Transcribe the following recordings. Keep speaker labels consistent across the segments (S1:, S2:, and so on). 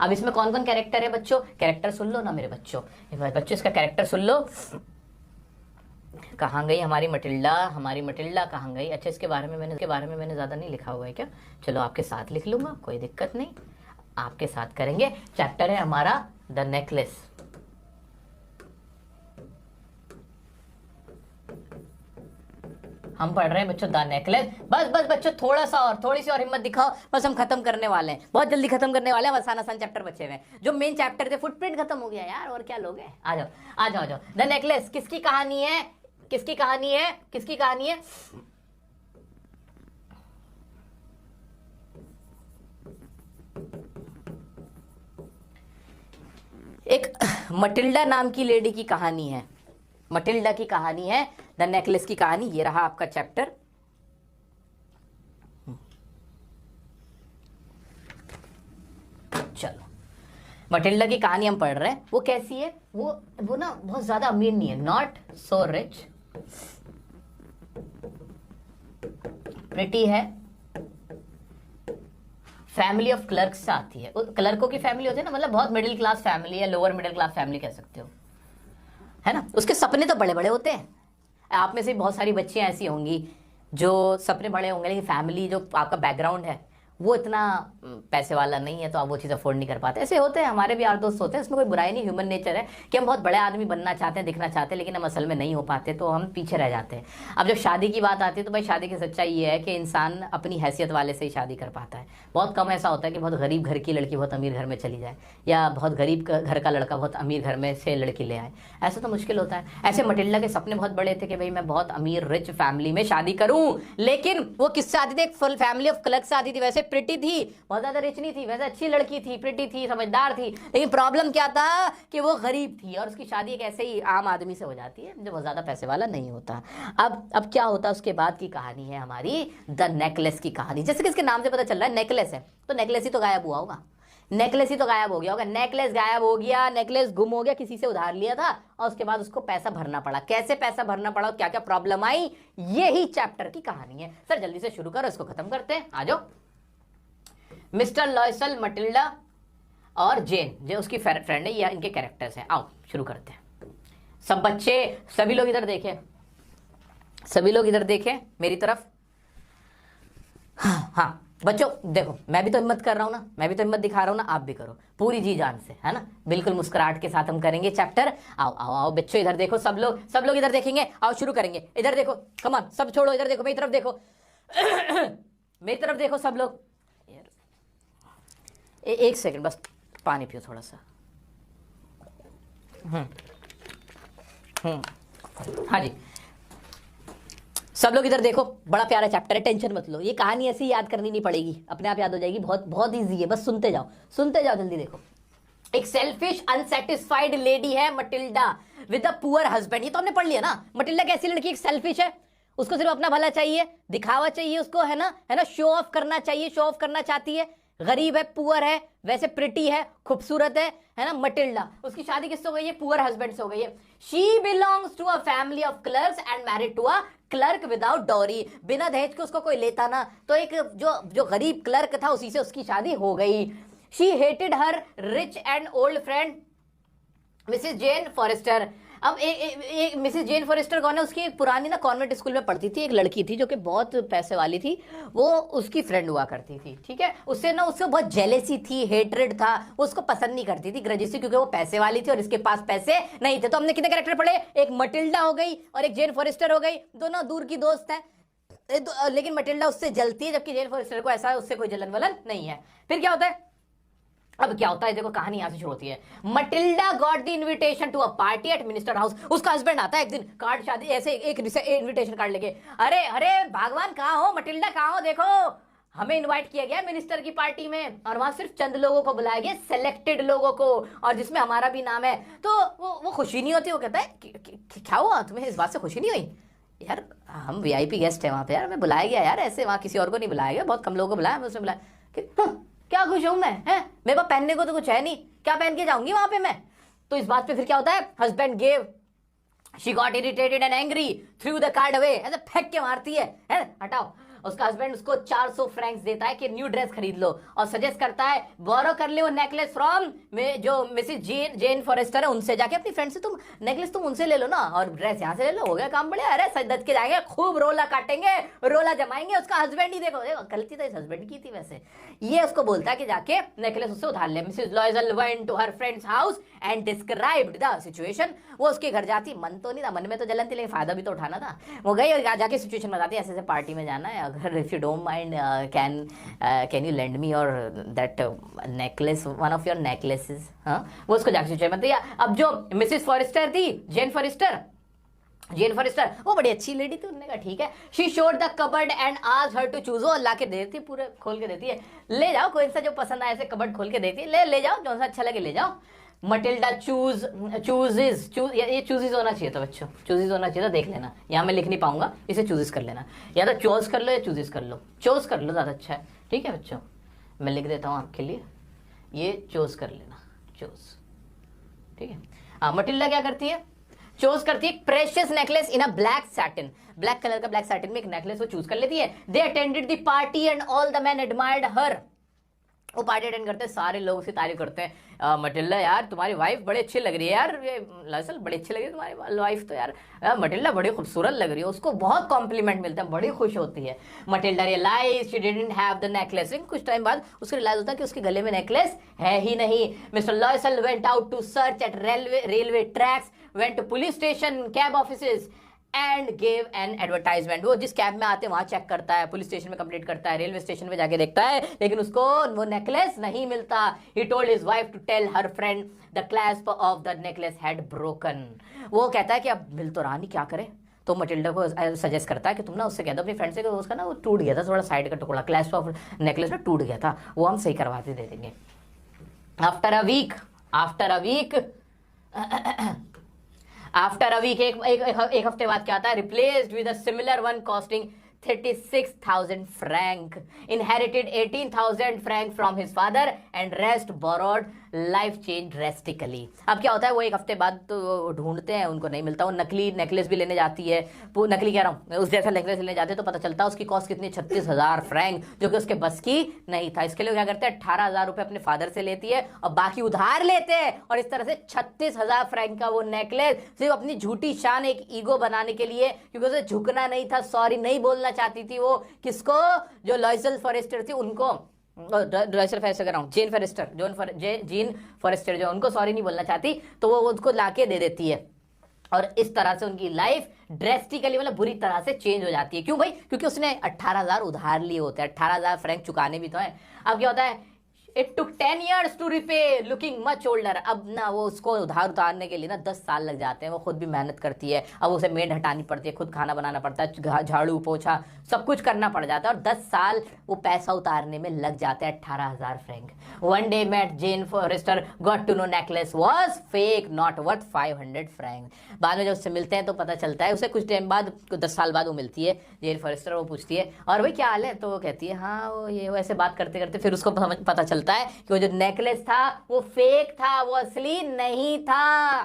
S1: अब इसमें कौन कौन कैरेक्टर है बच्चों, कैरेक्टर सुन लो ना मेरे बच्चों, बच्चों इसका कैरेक्टर सुन लो। कहाँ गई हमारी मटिल्डा, हमारी मटिल्डा कहाँ गई। अच्छा इसके बारे में मैंने ज़्यादा नहीं लिखा हुआ है क्या, चलो आपके साथ लिख लूँगा, कोई दिक्कत नहीं, आपके साथ करेंगे। चैप्टर है हमारा द नेकलेस। हम पढ़ रहे हैं बच्चों द नेकलेस। बस बस बच्चों थोड़ा सा और, थोड़ी सी और हिम्मत दिखाओ, बस हम खत्म करने वाले हैं, बहुत जल्दी खत्म करने वाले हैं। आसान आसान चैप्टर बचे हुए हैं, जो मेन चैप्टर थे फुटप्रिंट खत्म हो गया यार, और क्या लोगे। आ जाओ आ जाओ आ जाओ। द नेकलेस किसकी कहानी है, किसकी कहानी है, किसकी कहानी है। एक मटिल्डा नाम की लेडी की कहानी है, मटिल्डा की कहानी है, द नेकलेस की कहानी। ये रहा आपका चैप्टर। चलो मटिल्डा की कहानी हम पढ़ रहे हैं। वो कैसी है, वो ना बहुत ज्यादा अमीर नहीं है, नॉट सो रिच, प्रिटी है, फैमिली ऑफ क्लर्क से आती है। क्लर्कों की फैमिली होती है ना, मतलब बहुत मिडिल क्लास फैमिली या लोअर मिडिल क्लास फैमिली कह सकते हो, है ना। उसके सपने तो बड़े बड़े होते हैं। आप में से बहुत सारी बच्चियां ऐसी होंगी जो सपने बड़े होंगे, लेकिन फैमिली जो आपका बैकग्राउंड है वो इतना पैसे वाला नहीं है, तो आप वो चीज़ अफोर्ड नहीं कर पाते। ऐसे होते हैं, हमारे भी यार दोस्त होते हैं, इसमें कोई बुराई नहीं, ह्यूमन नेचर है कि हम बहुत बड़े आदमी बनना चाहते हैं, दिखना चाहते हैं, लेकिन हम असल में नहीं हो पाते, तो हम पीछे रह जाते हैं। अब जब शादी की बात आती है तो भाई शादी की सच्चाई ये है कि इंसान अपनी हैसियत वाले से ही शादी कर पाता है। बहुत कम ऐसा होता है कि बहुत गरीब घर की लड़की बहुत अमीर घर में चली जाए, या बहुत गरीब घर का लड़का बहुत अमीर घर में से लड़की ले आए, ऐसा तो मुश्किल होता है। ऐसे मटिल्डा के सपने बहुत बड़े थे कि भाई मैं बहुत अमीर रिच फैमिली में शादी करूं, लेकिन वो किससे आती थी, एक फुल फैमिली ऑफ क्लर्क से आती थी। वैसे प्रिटी थी, बहुत ज्यादा रिच नहीं थी, वैसे अच्छी लड़की थी, प्रिटी थी, समझदार थी, लेकिन प्रॉब्लम क्या था कि वो गरीब थी, और उसकी शादी एक ऐसे ही आम आदमी से हो जाती है जो बहुत ज्यादा पैसे वाला नहीं होता। अब क्या होता है, उसके बाद की कहानी है हमारी द नेकलेस की कहानी। जैसे कि इसके नाम से पता चल रहा है नेकलेस है, तो नेकलेस ही तो गायब हुआ होगा, नेकलेस ही तो गायब हो गया होगा। नेकलेस गायब हो गया, नेकलेस गुम हो गया, किसी से उधार लिया था और उसके बाद उसको पैसा भरना पड़ा। कैसे पैसा भरना पड़ा, क्या क्या प्रॉब्लम आई, यही चैप्टर की कहानी है। सर जल्दी से शुरू करो, इसको खत्म करते हैं, आ जाओ। मिस्टर लॉयसल, मटिल्डा और जेन, जो उसकी फ्रेंड है, या इनके कैरेक्टर्स हैं। आओ शुरू करते हैं। सब बच्चे, सभी लोग इधर देखें, सभी लोग इधर देखें मेरी तरफ। हाँ बच्चों देखो, मैं भी तो हिम्मत कर रहा हूं ना, मैं भी तो हिम्मत दिखा रहा हूं ना, आप भी करो पूरी जी जान से, है ना, बिल्कुल मुस्कुराहट के साथ हम करेंगे चैप्टर। आओ आओ आओ बच्चों इधर देखो, सब लोग इधर देखेंगे। आओ शुरू करेंगे, इधर देखो, कम ऑन, सब छोड़ो, इधर देखो, मेरी तरफ देखो मेरी तरफ देखो सब लोग। एक सेकंड बस, पानी पियो थोड़ा सा। हाँ जी, सब लोग इधर देखो, बड़ा प्यारा चैप्टर है, टेंशन मत लो, ये कहानी ऐसी याद करनी नहीं पड़ेगी, अपने आप याद हो जाएगी, बहुत बहुत ईजी है, बस सुनते जाओ जल्दी देखो। एक सेल्फिश अनसेटिस्फाइड लेडी है Matilda with a poor husband. ये तो हमने पढ़ लिया ना, मटिल्डा कैसी लड़की, एक सेल्फिश है, उसको सिर्फ अपना भला चाहिए, दिखावा चाहिए उसको, है ना, शो ऑफ करना चाहिए, शो ऑफ करना चाहती है, गरीब है, पुअर है, वैसे प्रिटी है, खूबसूरत है ना मटिल्डा। उसकी शादी किससे हो गई है, पुअर हस्बैंड से हो गई है। She belongs to a family of clerks and married to a clerk without dowry. बिना दहेज के उसको कोई लेता ना, तो एक जो गरीब क्लर्क था उसी से उसकी शादी हो गई। She hated her rich and old friend Mrs Jane Forrester. अब एक मिसेस जेन फॉरेस्टर कौन है, उसकी एक पुरानी ना कॉन्वेंट स्कूल में पढ़ती थी एक लड़की थी जो कि बहुत पैसे वाली थी, वो उसकी फ्रेंड हुआ करती थी, ठीक है। उससे बहुत जेलेसी थी, हेट्रेड था, वो उसको पसंद नहीं करती थी, ग्रजेसी, क्योंकि वो पैसे वाली थी और इसके पास पैसे नहीं थे। तो हमने कितने कैरेक्टर पढ़े, एक मटिल्डा हो गई और एक जेन फॉरेस्टर हो गई, दोनों दूर की दोस्त हैं, लेकिन मटिल्डा उससे जलती है, जबकि जेन फॉरेस्टर को ऐसा उससे कोई जलन वलन नहीं है। फिर क्या होता है, अब क्या होता है देखो, कहानी यहां से शुरू होती है। Matilda got the invitation to a party at minister house. उसका हस्बैंड आता है एक दिन, कार्ड शादी ऐसे एक इनविटेशन कार्ड लेके, अरे भगवान कहाँ हो, मटिल्डा कहाँ हो, देखो हमें इनवाइट किया गया मिनिस्टर की पार्टी में, और वहां सिर्फ चंद लोगों को बुलाया गया, सेलेक्टेड लोगों को, और जिसमें हमारा भी नाम है। तो वो खुशी नहीं होती, वो कहता है क्या हुआ, तुम्हें इस बात से खुशी नहीं हुई, यार हम वीआईपी गेस्ट है वहां पे, यार मैं बुलाया गया यार, ऐसे वहां किसी और को नहीं बुलाया गया, बहुत कम लोगों को बुलाया, मैं उसमें बुलाया, क्या खुश हूं मैं, है मेरे पास पहनने को तो कुछ है नहीं, क्या पहन के जाऊंगी वहां पे मैं। तो इस बात पे फिर क्या होता है, husband gave, she got irritated and angry, through the card away, ऐसे फेंक के मारती है, हटाओ। उसका हस्बैंड उसको 400 फ्रैंक्स देता है कि न्यू ड्रेस खरीद लो, और सजेस्ट करता है बोरो कर ले वो नेकलेस फ्रॉम जो मिसेस जेन फॉरेस्टर है, उनसे जाके अपनी फ्रेंड से तुम नेकलेस तुम उनसे ले लो ना, और ड्रेस यहाँ से ले लो, हो गया काम बढ़िया। अरे सज के जाएंगे, खूब रोला काटेंगे, रोला जमाएंगे। उसका हस्बैंड ही देखो, देखो गलती तो इस हस्बैंड की थी वैसे। ये उसको बोलता है कि जाके नेकलेस उससे उधार ले। Mrs Loisel went to her friends house and described the situation. वो उसके घर जाती, मन तो नहीं था, मन में तो जलन थी, लेकिन फायदा भी तो उठाना था। वो गई और जाके सिचुएशन बताती है, ऐसे ऐसे पार्टी में जाना है, अगर if you don't mind can you lend me और that necklace, one of your necklaces. हाँ, वो उसको जाके सिचुएशन बताती है। अब जो मिसेस फॉरेस्टर थी, जेन फॉरेस्टर, वो बड़ी अच्छी लेडी थी, उन्होंने कहा ठीक है। She showed the cupboard and asked her to choose. वो ला के देती है, पूरे खोल के देती है, ले जाओ कोई सा जो पसंद आए, ऐसे कबर्ड खोल के देती है, ले जाओ जो सा अच्छा लगे ले जाओ। मटिल्डा चूजेस होना चाहिए था बच्चों, चूजेस होना चाहिए था, देख लेना, यहाँ मैं लिख नहीं पाऊंगा, इसे चूजेस कर लेना, या तो चॉइस कर लो या चूजेस कर लो, चॉइस कर लो ज़्यादा अच्छा है। ठीक है बच्चों, मैं लिख देता हूँ आपके लिए, ये चॉइस कर लेना, चॉइस। ठीक है, हाँ, मटिल्डा क्या करती है, चूज करती है precious necklace in a black satin, black colour का ब्लैक सैटिन में एक नेकलेस वो चूज कर लेती है। They attended the party and all the man admired her. वो पार्टी अटेंड करते हैं, सारे लोग उसकी तारीफ करते हैं। मटिल्डा यार तुम्हारी वाइफ बड़ी अच्छी लग रही है यार, ये लसल बड़ी अच्छी लग रही है तुम्हारी वाइफ तो यार, मटिल्डा बड़ी खूबसूरत लग रही है। उसको बहुत कॉम्प्लीमेंट मिलता है, बड़ी खुश होती है। Matilda realise she didn't have the necklace. कुछ टाइम बाद उसको रियलाइज होता है कि उसके गले में नेकलेस है ही नहीं। Mister Loisel went out to search at railway tracks, went to police station, cab offices and gave an advertisement. वो जिस कैब में आते हैं वहां चेक करता है, पुलिस स्टेशन में कंप्लीट करता है, रेलवे स्टेशन में जाके देखता है, लेकिन उसको वो नेकलेस नहीं मिलता। He told his wife to tell her friend the clasp of the necklace had broken. वो कहता है कि अब मिल तो रहा नहीं, क्या करे। तो मटिल्डा को सजेस्ट करता है कि तुम ना उससे कह दो अपनी फ्रेंड से कि उसका ना वो टूट गया था, थोड़ा साइड का टुकड़ा क्लैस्प ऑफ नेकलेस ना टूट गया था, वो हम सही करवाते दे देंगे। आफ्टर अ वीक एक हफ्ते बाद क्या आता है, replaced with a similar one costing 36,000 franc, inherited 18,000 franc from his father and rest borrowed, life changed drastically। अब क्या होता है, वो एक हफ्ते बाद तो ढूंढते हैं, उनको नहीं मिलता। वो नकली नेकलेस भी लेने जाती है, वो नकली कह रहा हूँ, उस जैसा नेकलेस लेने जाते हैं तो पता चलता है उसकी कॉस्ट कितनी, 36,000 फ्रैंक, जो कि उसके बस की नहीं था। इसके लिए क्या करते हैं, 18,000 रुपये अपने फादर से लेती है और बाकी उधार लेते हैं, और इस तरह से 36,000 फ्रैंक का वो नेकलेस सिर्फ अपनी झूठी शान, एक ईगो बनाने के लिए, क्योंकि उसे झुकना नहीं था, सॉरी नहीं बोलना चाहती थी वो, किसको, जो लॉयसल फॉरेस्टर थी उनको, लॉयसल फॉरेस्टर कर रहा हूँ, जीन फॉरेस्टर जो उनको सॉरी नहीं बोलना चाहती, तो वो उसको लाके दे देती है। और इस तरह से उनकी लाइफ ड्रेस्टिकली मतलब बुरी तरह से चेंज हो जाती है। क्यों भाई, क्योंकि उसने 18,000 उधार लिए होते हैं, 18,000 फ्रैंक चुकाने भी तो है। अब क्या होता है, it took 10 years to repay, looking much older. अब ना वो उसको उधार उतारने के लिए ना 10 साल लग जाते हैं। वो खुद भी मेहनत करती है, अब उसे मेड हटानी पड़ती है, खुद खाना बनाना पड़ता है, झाड़ू पोछा सब कुछ करना पड़ जाता है, और 10 साल वो पैसा उतारने में लग जाते हैं, 18,000 franc. One day met Jane Forrester, got to know necklace was fake, not worth 500 franc. बाद में जब उससे मिलते हैं तो पता चलता है, उसे कुछ टाइम बाद, 10 साल बाद वो मिलती है जेन फॉरेस्टर। वो पूछती है और भाई क्या हाल है, तो वो कहती है हाँ वो ये वैसे बात करते करते फिर उसको पता चलता है कि वो जो नेकलेस था वो फेक था, वो असली नहीं था,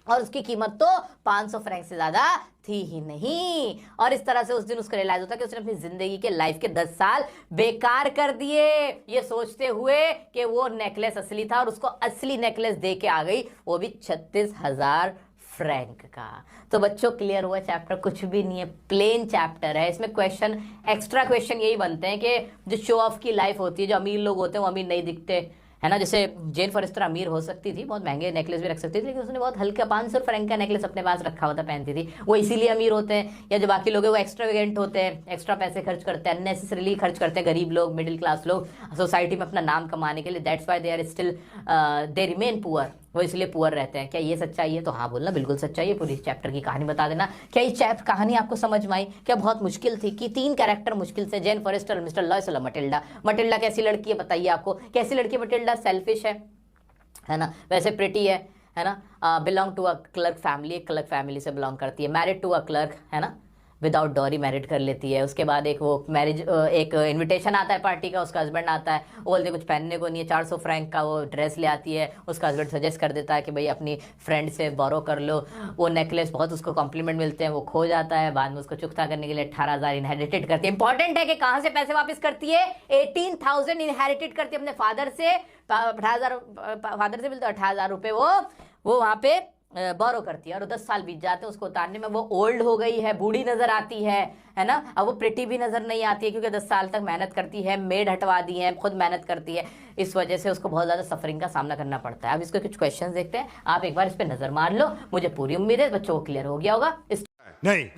S1: और उसकी कीमत तो 500 फ्रैंक से ज्यादा थी ही नहीं। और इस तरह से उस दिन उसको रियलाइज होता है कि उसने अपनी जिंदगी के लाइफ के 10 साल बेकार कर दिए, ये सोचते हुए कि वो नेकलेस असली था, और उसको असली नेकलेस दे के आ गई, वो भी 36,000 फ्रैंक का। तो बच्चों क्लियर हुआ चैप्टर, कुछ भी नहीं है, प्लेन चैप्टर है। इसमें क्वेश्चन, एक्स्ट्रा क्वेश्चन यही बनते हैं कि जो शो ऑफ की लाइफ होती है, जो अमीर लोग होते हैं वो अमीर नहीं दिखते, है ना। जैसे जेन फॉरेस्टर अमीर हो सकती थी, बहुत महंगे नेकलेस भी रख सकती थी, लेकिन उसने बहुत हल्का 500 फ्रैंक का नेकलेस अपने पास रखा हुआ था, पहनती थी, वो इसीलिए अमीर होते हैं। या जो बाकी लोग हैं वो एक्स्ट्रावेगेंट होते हैं, एक्स्ट्रा पैसे खर्च करते हैं, अननेसेसरीली खर्च करते हैं, गरीब लोग, मिडिल क्लास लोग, सोसाइटी में अपना नाम कमाने के लिए, that's why they are still they remain poor, वो इसलिए पुअर रहते हैं। क्या ये सच्चाई है? तो हाँ बोलना, बिल्कुल सच्चाई है। पूरी चैप्टर की कहानी बता देना। क्या ये कहानी आपको समझ में आई? क्या बहुत मुश्किल थी? कि 3 कैरेक्टर मुश्किल से, जेन फॉरेस्टर, मिस्टर लॉयसल, मटिल्डा। मटिल्डा कैसी लड़की है बताइए आपको, कैसी लड़की है मटिल्डा? सेल्फिश है ना, वैसे प्रिटी है ना, belong to a clerk family, एक क्लर्क फैमिली से बिलोंग करती है, मैरिड टू अ क्लर्क, है ना, विदाउट डॉरी मैरिड कर लेती है। उसके बाद एक वो मैरिज एक इनविटेशन आता है पार्टी का, उसका हस्बैंड आता है, वो बोलते कुछ पहनने को नहीं है, 400 फ्रैंक का वो ड्रेस ले आती है, उसका हस्बैंड सजेस्ट कर देता है कि भाई अपनी फ्रेंड से बोरो कर लो। वो नेकलेस बहुत उसको कॉम्प्लीमेंट मिलते हैं, वो खो जाता है, बाद में उसको चुकता करने के लिए 18,000 इनहेरिटेड करती है। इंपॉर्टेंट है कि कहाँ से पैसे वापस करती है, 18,000 इनहेरिटेड करती है अपने फादर से। 18,000 फादर से मिलते 18,000 रुपये वो वहाँ पे बोरो करती है, और 10 साल बीत जाते हैं उसको उतारने में। वो ओल्ड हो गई है, बूढ़ी नजर आती है ना। अब वो प्रिटी भी नजर नहीं आती है क्योंकि 10 साल तक मेहनत करती है, मेड हटवा दी है, खुद मेहनत करती है, इस वजह से उसको बहुत ज्यादा सफरिंग का सामना करना पड़ता है। अब इसके कुछ क्वेश्चन देखते हैं, आप एक बार इस पर नजर मार लो, मुझे पूरी उम्मीद है बच्चों को क्लियर हो गया होगा।
S2: नहीं